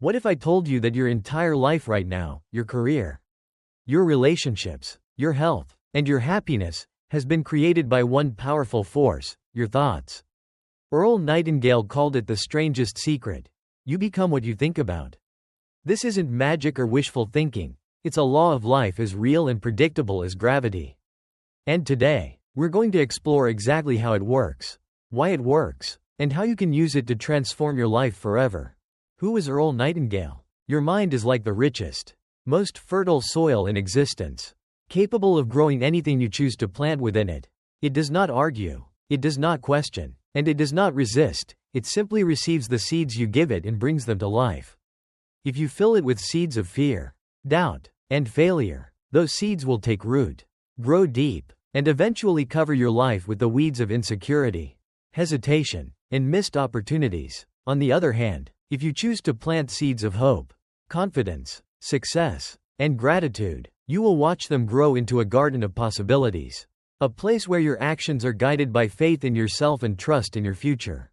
What if I told you that your entire life right now, your career, your relationships, your health, and your happiness, has been created by one powerful force, your thoughts? Earl Nightingale called it the strangest secret. You become what you think about. This isn't magic or wishful thinking. It's a law of life as real and predictable as gravity. And today, we're going to explore exactly how it works, why it works, and how you can use it to transform your life forever. Who is Earl Nightingale? Your mind is like the richest, most fertile soil in existence, capable of growing anything you choose to plant within it. It does not argue, it does not question, and it does not resist. It simply receives the seeds you give it and brings them to life. If you fill it with seeds of fear, doubt, and failure, those seeds will take root, grow deep, and eventually cover your life with the weeds of insecurity, hesitation, and missed opportunities. On the other hand, if you choose to plant seeds of hope, confidence, success, and gratitude, you will watch them grow into a garden of possibilities, a place where your actions are guided by faith in yourself and trust in your future.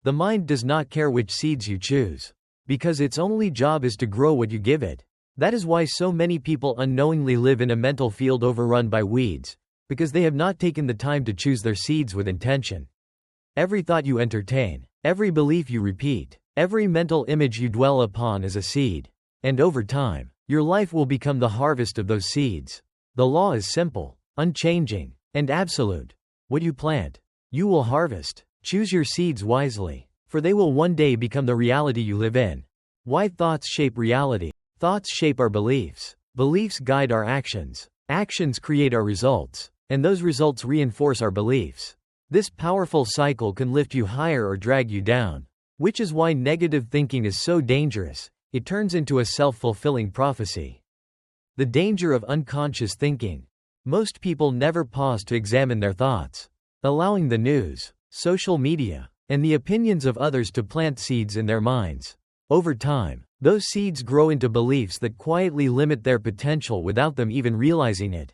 The mind does not care which seeds you choose, because its only job is to grow what you give it. That is why so many people unknowingly live in a mental field overrun by weeds, because they have not taken the time to choose their seeds with intention. Every thought you entertain, every belief you repeat, every mental image you dwell upon is a seed, and over time, your life will become the harvest of those seeds. The law is simple, unchanging, and absolute. What you plant, you will harvest. Choose your seeds wisely, for they will one day become the reality you live in. Why thoughts shape reality? Thoughts shape our beliefs. Beliefs guide our actions. Actions create our results, and those results reinforce our beliefs. This powerful cycle can lift you higher or drag you down, which is why negative thinking is so dangerous. It turns into a self-fulfilling prophecy. The danger of unconscious thinking. Most people never pause to examine their thoughts, allowing the news, social media, and the opinions of others to plant seeds in their minds. Over time, those seeds grow into beliefs that quietly limit their potential without them even realizing it.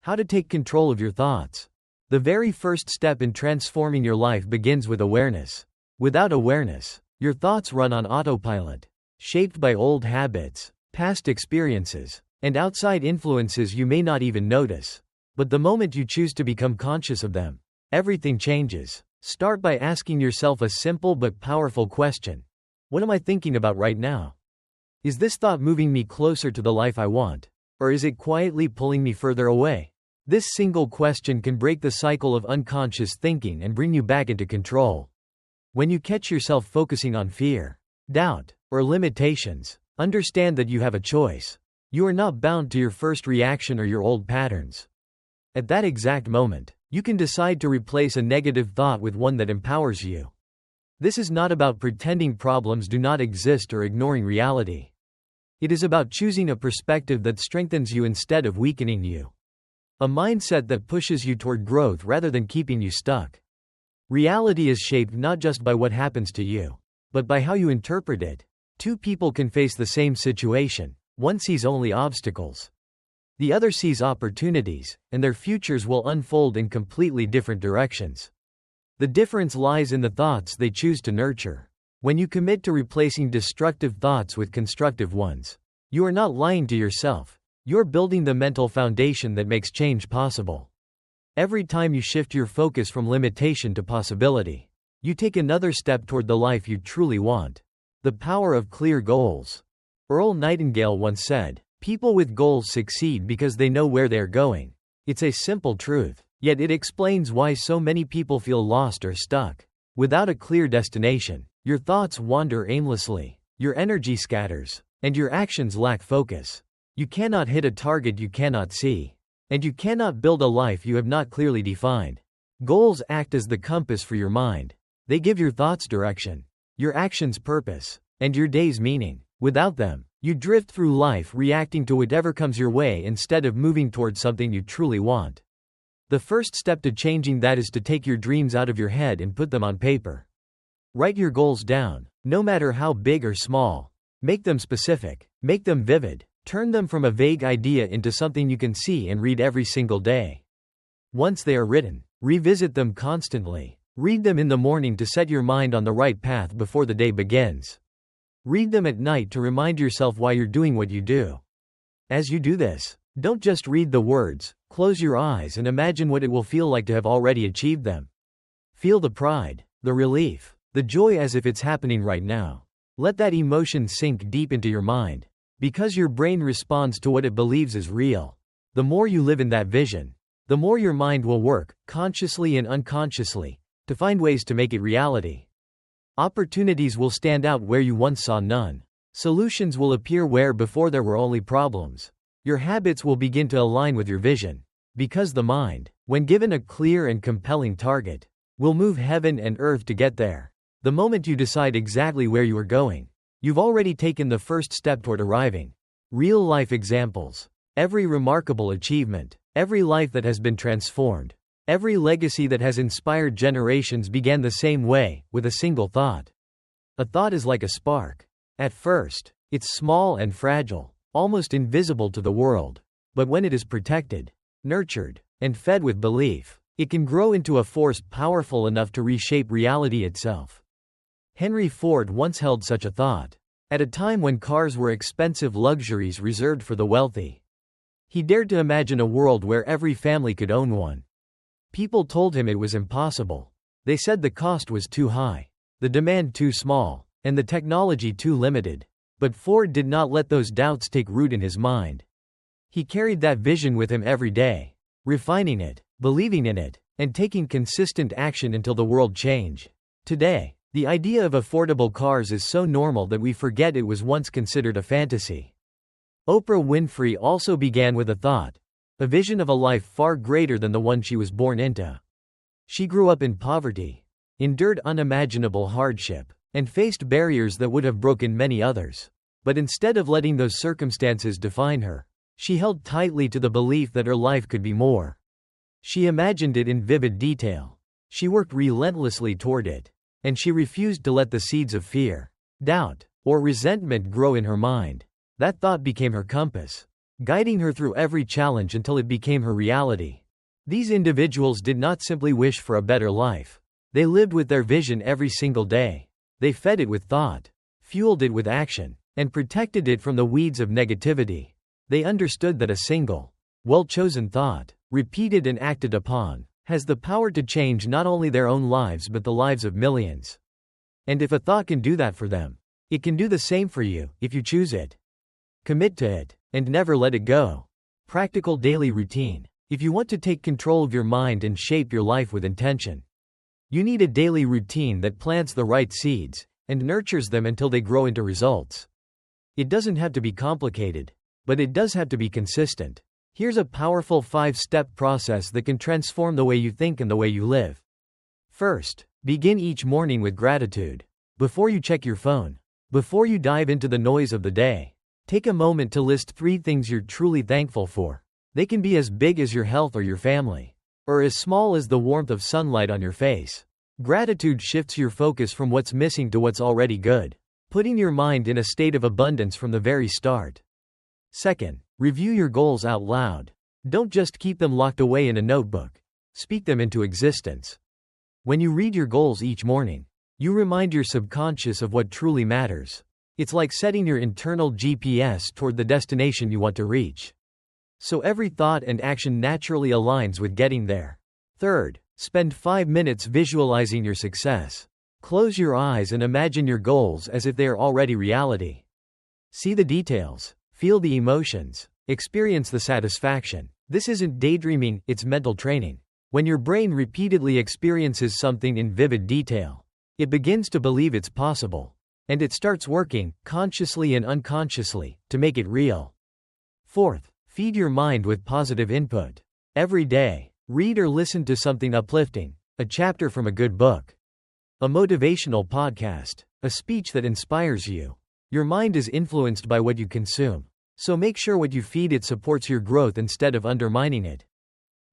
How to take control of your thoughts. The very first step in transforming your life begins with awareness. Without awareness, your thoughts run on autopilot, shaped by old habits, past experiences, and outside influences you may not even notice. But the moment you choose to become conscious of them, everything changes. Start by asking yourself a simple but powerful question. What am I thinking about right now? Is this thought moving me closer to the life I want? Or is it quietly pulling me further away? This single question can break the cycle of unconscious thinking and bring you back into control. When you catch yourself focusing on fear, doubt, or limitations, understand that you have a choice. You are not bound to your first reaction or your old patterns. At that exact moment, you can decide to replace a negative thought with one that empowers you. This is not about pretending problems do not exist or ignoring reality. It is about choosing a perspective that strengthens you instead of weakening you. A mindset that pushes you toward growth rather than keeping you stuck. Reality is shaped not just by what happens to you, but by how you interpret it. Two people can face the same situation. One sees only obstacles. The other sees opportunities, and their futures will unfold in completely different directions. The difference lies in the thoughts they choose to nurture. When you commit to replacing destructive thoughts with constructive ones, you are not lying to yourself. You're building the mental foundation that makes change possible. Every time you shift your focus from limitation to possibility, you take another step toward the life you truly want. The power of clear goals. Earl Nightingale once said, "People with goals succeed because they know where they're going." It's a simple truth, yet it explains why so many people feel lost or stuck. Without a clear destination, your thoughts wander aimlessly, your energy scatters, and your actions lack focus. You cannot hit a target you cannot see, and you cannot build a life you have not clearly defined. Goals act as the compass for your mind. They give your thoughts direction, your actions purpose, and your days meaning. Without them, you drift through life reacting to whatever comes your way instead of moving towards something you truly want. The first step to changing that is to take your dreams out of your head and put them on paper. Write your goals down, no matter how big or small. Make them specific, make them vivid, turn them from a vague idea into something you can see and read every single day. Once they are written, revisit them constantly. Read them in the morning to set your mind on the right path before the day begins. Read them at night to remind yourself why you're doing what you do. As you do this, don't just read the words, close your eyes and imagine what it will feel like to have already achieved them. Feel the pride, the relief, the joy as if it's happening right now. Let that emotion sink deep into your mind, because your brain responds to what it believes is real. The more you live in that vision, the more your mind will work, consciously and unconsciously, to find ways to make it reality. Opportunities will stand out where you once saw none. Solutions will appear where before there were only problems. Your habits will begin to align with your vision, because the mind, when given a clear and compelling target, will move heaven and earth to get there. The moment you decide exactly where you are going, you've already taken the first step toward arriving. Real-life examples. Every remarkable achievement, every life that has been transformed, every legacy that has inspired generations began the same way, with a single thought. A thought is like a spark. At first, it's small and fragile, almost invisible to the world. But when it is protected, nurtured, and fed with belief, it can grow into a force powerful enough to reshape reality itself. Henry Ford once held such a thought. At a time when cars were expensive luxuries reserved for the wealthy, he dared to imagine a world where every family could own one. People told him it was impossible. They said the cost was too high, the demand too small, and the technology too limited. But Ford did not let those doubts take root in his mind. He carried that vision with him every day, refining it, believing in it, and taking consistent action until the world changed. Today, the idea of affordable cars is so normal that we forget it was once considered a fantasy. Oprah Winfrey also began with a thought, a vision of a life far greater than the one she was born into. She grew up in poverty, endured unimaginable hardship, and faced barriers that would have broken many others. But instead of letting those circumstances define her, she held tightly to the belief that her life could be more. She imagined it in vivid detail. She worked relentlessly toward it, and she refused to let the seeds of fear, doubt, or resentment grow in her mind. That thought became her compass, guiding her through every challenge until it became her reality. These individuals did not simply wish for a better life. They lived with their vision every single day. They fed it with thought, fueled it with action, and protected it from the weeds of negativity. They understood that a single, well-chosen thought, repeated and acted upon, has the power to change not only their own lives but the lives of millions. And if a thought can do that for them, it can do the same for you, if you choose it. Commit to it, and never let it go. Practical daily routine. If you want to take control of your mind and shape your life with intention, you need a daily routine that plants the right seeds, and nurtures them until they grow into results. It doesn't have to be complicated, but it does have to be consistent. Here's a powerful 5-step process that can transform the way you think and the way you live. First, begin each morning with gratitude. Before you check your phone, before you dive into the noise of the day, take a moment to list 3 things you're truly thankful for. They can be as big as your health or your family, or as small as the warmth of sunlight on your face. Gratitude shifts your focus from what's missing to what's already good, putting your mind in a state of abundance from the very start. Second, review your goals out loud. Don't just keep them locked away in a notebook. Speak them into existence. When you read your goals each morning, you remind your subconscious of what truly matters. It's like setting your internal GPS toward the destination you want to reach. So every thought and action naturally aligns with getting there. Third, spend 5 minutes visualizing your success. Close your eyes and imagine your goals as if they are already reality. See the details, feel the emotions, experience the satisfaction. This isn't daydreaming, it's mental training. When your brain repeatedly experiences something in vivid detail, it begins to believe it's possible. And it starts working, consciously and unconsciously, to make it real. Fourth, feed your mind with positive input. Every day, read or listen to something uplifting, a chapter from a good book, a motivational podcast, a speech that inspires you. Your mind is influenced by what you consume, so make sure what you feed it supports your growth instead of undermining it.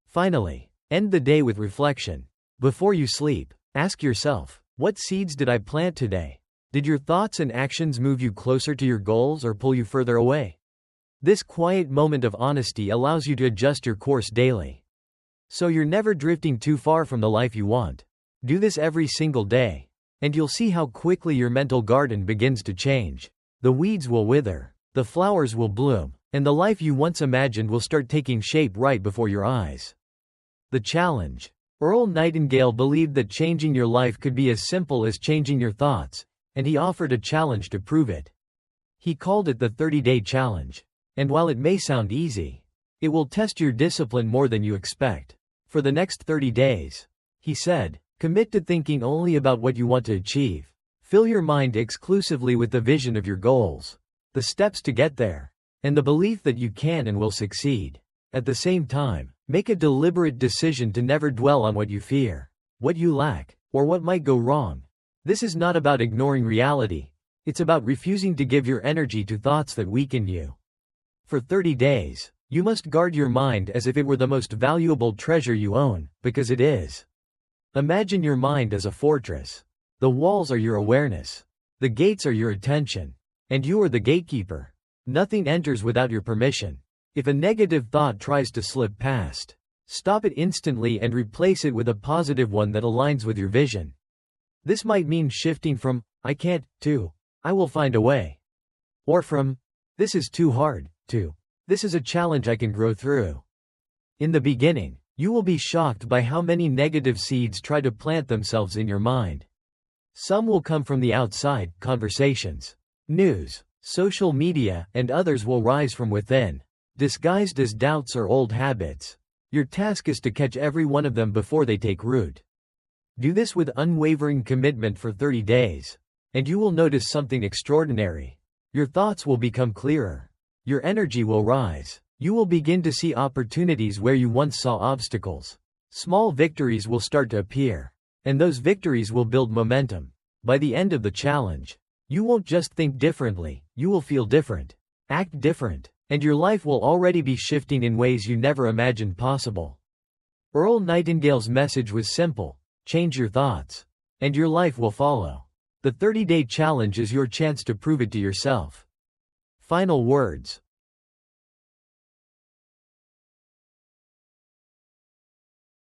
Finally, end the day with reflection. Before you sleep, ask yourself, what seeds did I plant today? Did your thoughts and actions move you closer to your goals or pull you further away? This quiet moment of honesty allows you to adjust your course daily, so you're never drifting too far from the life you want. Do this every single day, and you'll see how quickly your mental garden begins to change. The weeds will wither, the flowers will bloom, and the life you once imagined will start taking shape right before your eyes. The challenge. Earl Nightingale believed that changing your life could be as simple as changing your thoughts, and he offered a challenge to prove it. He called it the 30-day challenge. And while it may sound easy, it will test your discipline more than you expect. For the next 30 days, he said, commit to thinking only about what you want to achieve. Fill your mind exclusively with the vision of your goals, the steps to get there, and the belief that you can and will succeed. At the same time, make a deliberate decision to never dwell on what you fear, what you lack, or what might go wrong. This is not about ignoring reality. It's about refusing to give your energy to thoughts that weaken you. For 30 days, you must guard your mind as if it were the most valuable treasure you own, because it is. Imagine your mind as a fortress. The walls are your awareness. The gates are your attention. And you are the gatekeeper. Nothing enters without your permission. If a negative thought tries to slip past, stop it instantly and replace it with a positive one that aligns with your vision. This might mean shifting from, I can't, to, I will find a way. Or from, this is too hard, to, this is a challenge I can grow through. In the beginning, you will be shocked by how many negative seeds try to plant themselves in your mind. Some will come from the outside, conversations, news, social media, and others will rise from within, disguised as doubts or old habits. Your task is to catch every one of them before they take root. Do this with unwavering commitment for 30 days, and you will notice something extraordinary. Your thoughts will become clearer. Your energy will rise. You will begin to see opportunities where you once saw obstacles. Small victories will start to appear, and those victories will build momentum. By the end of the challenge, you won't just think differently, you will feel different, act different, and your life will already be shifting in ways you never imagined possible. Earl Nightingale's message was simple: change your thoughts, and your life will follow. The 30-day challenge is your chance to prove it to yourself. Final words.